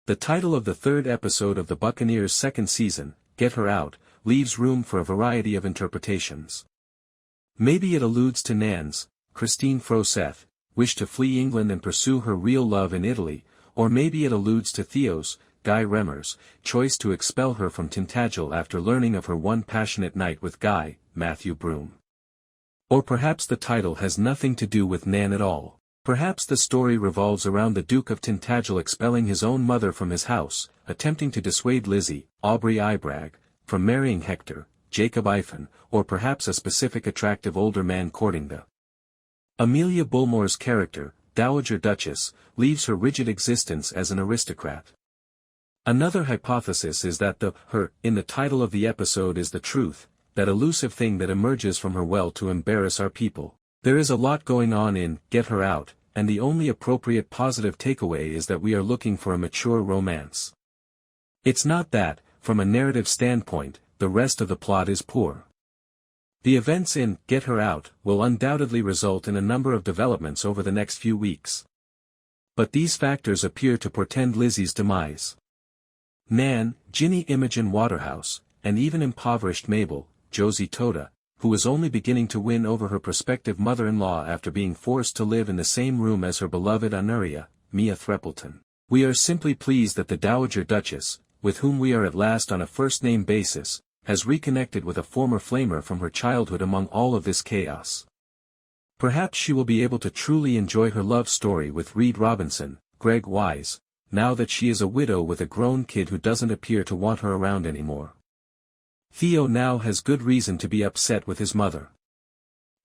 The title of the third episode of the Buccaneers' second season, Get Her Out, leaves room for a variety of interpretations. Maybe it alludes to Nan's, Kristine Froseth, wish to flee England and pursue her real love in Italy, or maybe it alludes to Theo's, Guy Remmers, choice to expel her from Tintagel after learning of her one passionate night with Guy, Matthew Broome. Or perhaps the title has nothing to do with Nan at all. Perhaps the story revolves around the Duke of Tintagel expelling his own mother from his house, attempting to dissuade Lizzy, Aubri Ibrag, from marrying Hector, Jacob Ifan, or perhaps a specific attractive older man courting the. Amelia Bullmore's character, Dowager Duchess, leaves her rigid existence as an aristocrat. Another hypothesis is that the her in the title of the episode is the truth, that elusive thing that emerges from her well to embarrass our people. There is a lot going on in Get Her Out, and the only appropriate positive takeaway is that we are looking for a mature romance. It's not that, from a narrative standpoint, the rest of the plot is poor. The events in Get Her Out will undoubtedly result in a number of developments over the next few weeks. But these factors appear to portend Lizzy's demise. Nan, Ginny Imogen Waterhouse, and even impoverished Mabel, Josie Toda, who was only beginning to win over her prospective mother-in-law after being forced to live in the same room as her beloved Honoria, Mia Threppleton. We are simply pleased that the Dowager Duchess, with whom we are at last on a first-name basis, has reconnected with a former flamer from her childhood among all of this chaos. Perhaps she will be able to truly enjoy her love story with Reed Robinson, Greg Wise, now that she is a widow with a grown kid who doesn't appear to want her around anymore. Theo now has good reason to be upset with his mother.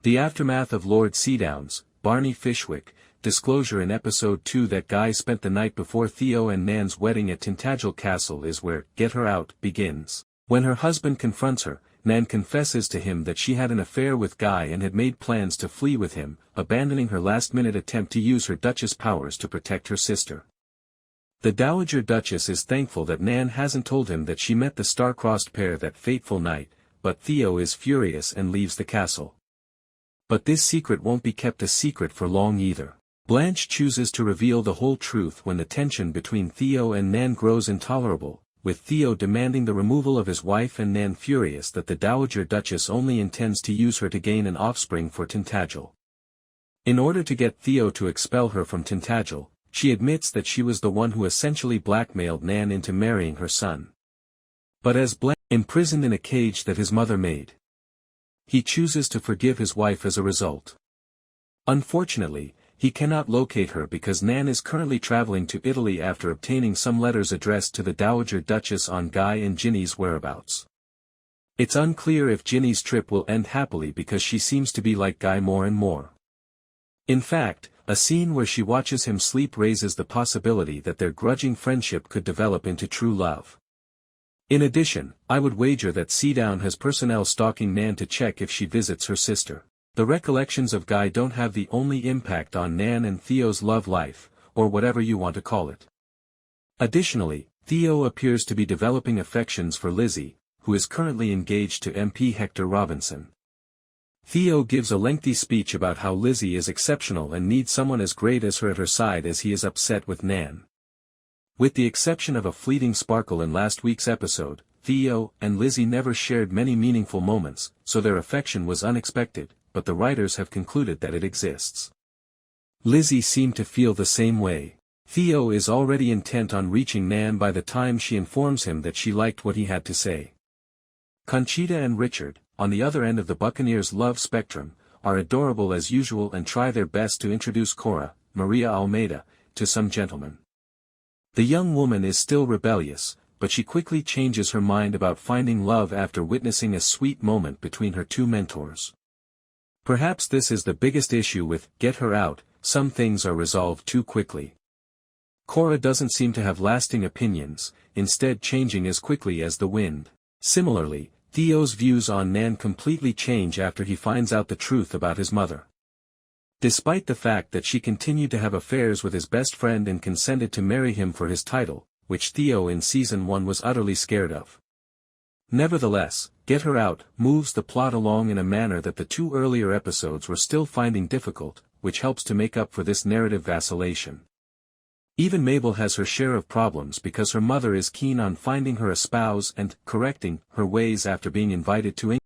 The aftermath of Lord Seadown's, Barney Fishwick, disclosure in episode 2 that Guy spent the night before Theo and Nan's wedding at Tintagel Castle is where Get Her Out begins. When her husband confronts her, Nan confesses to him that she had an affair with Guy and had made plans to flee with him, abandoning her last-minute attempt to use her Duchess powers to protect her sister. The Dowager Duchess is thankful that Nan hasn't told him that she met the star-crossed pair that fateful night, but Theo is furious and leaves the castle. But this secret won't be kept a secret for long either. Blanche chooses to reveal the whole truth when the tension between Theo and Nan grows intolerable, with Theo demanding the removal of his wife and Nan furious that the Dowager Duchess only intends to use her to gain an offspring for Tintagel. In order to get Theo to expel her from Tintagel, she admits that she was the one who essentially blackmailed Nan into marrying her son. But as Blanche imprisoned in a cage that his mother made, he chooses to forgive his wife as a result. Unfortunately, he cannot locate her because Nan is currently traveling to Italy after obtaining some letters addressed to the Dowager Duchess on Guy and Ginny's whereabouts. It's unclear if Ginny's trip will end happily because she seems to be like Guy more and more. In fact, a scene where she watches him sleep raises the possibility that their grudging friendship could develop into true love. In addition, I would wager that Seadown has personnel stalking Nan to check if she visits her sister. The recollections of Guy don't have the only impact on Nan and Theo's love life, or whatever you want to call it. Additionally, Theo appears to be developing affections for Lizzy, who is currently engaged to MP Hector Robinson. Theo gives a lengthy speech about how Lizzy is exceptional and needs someone as great as her at her side as he is upset with Nan. With the exception of a fleeting sparkle in last week's episode, Theo and Lizzy never shared many meaningful moments, so their affection was unexpected, but the writers have concluded that it exists. Lizzy seemed to feel the same way. Theo is already intent on reaching Nan by the time she informs him that she liked what he had to say. Conchita and Richard, on the other end of the Buccaneers' love spectrum, are adorable as usual and try their best to introduce Cora, Maria Almeida, to some gentlemen. The young woman is still rebellious, but she quickly changes her mind about finding love after witnessing a sweet moment between her two mentors. Perhaps this is the biggest issue with Get Her Out, some things are resolved too quickly. Cora doesn't seem to have lasting opinions, instead changing as quickly as the wind. Similarly, Theo's views on Nan completely change after he finds out the truth about his mother. Despite the fact that she continued to have affairs with his best friend and consented to marry him for his title, which Theo in Season 1 was utterly scared of. Nevertheless, Get Her Out moves the plot along in a manner that the two earlier episodes were still finding difficult, which helps to make up for this narrative vacillation. Even Mabel has her share of problems because her mother is keen on finding her a spouse and correcting her ways after being invited to England.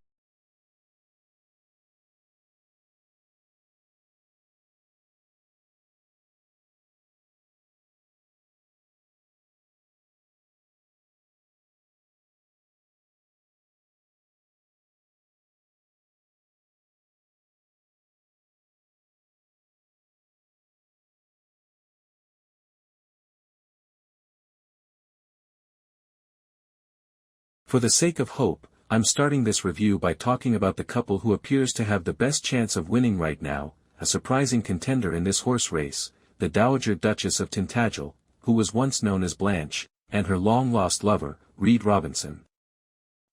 For the sake of hope, I'm starting this review by talking about the couple who appears to have the best chance of winning right now, a surprising contender in this horse race, the Dowager Duchess of Tintagel, who was once known as Blanche, and her long-lost lover, Reed Robinson.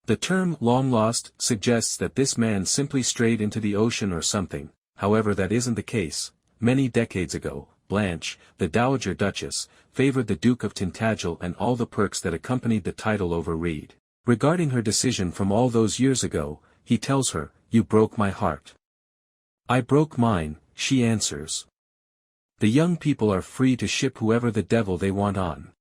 The term long-lost suggests that this man simply strayed into the ocean or something, however that isn't the case. Many decades ago, Blanche, the Dowager Duchess, favored the Duke of Tintagel and all the perks that accompanied the title over Reed. Regarding her decision from all those years ago, he tells her, "You broke my heart." "I broke mine," she answers. The young people are free to ship whoever the devil they want on.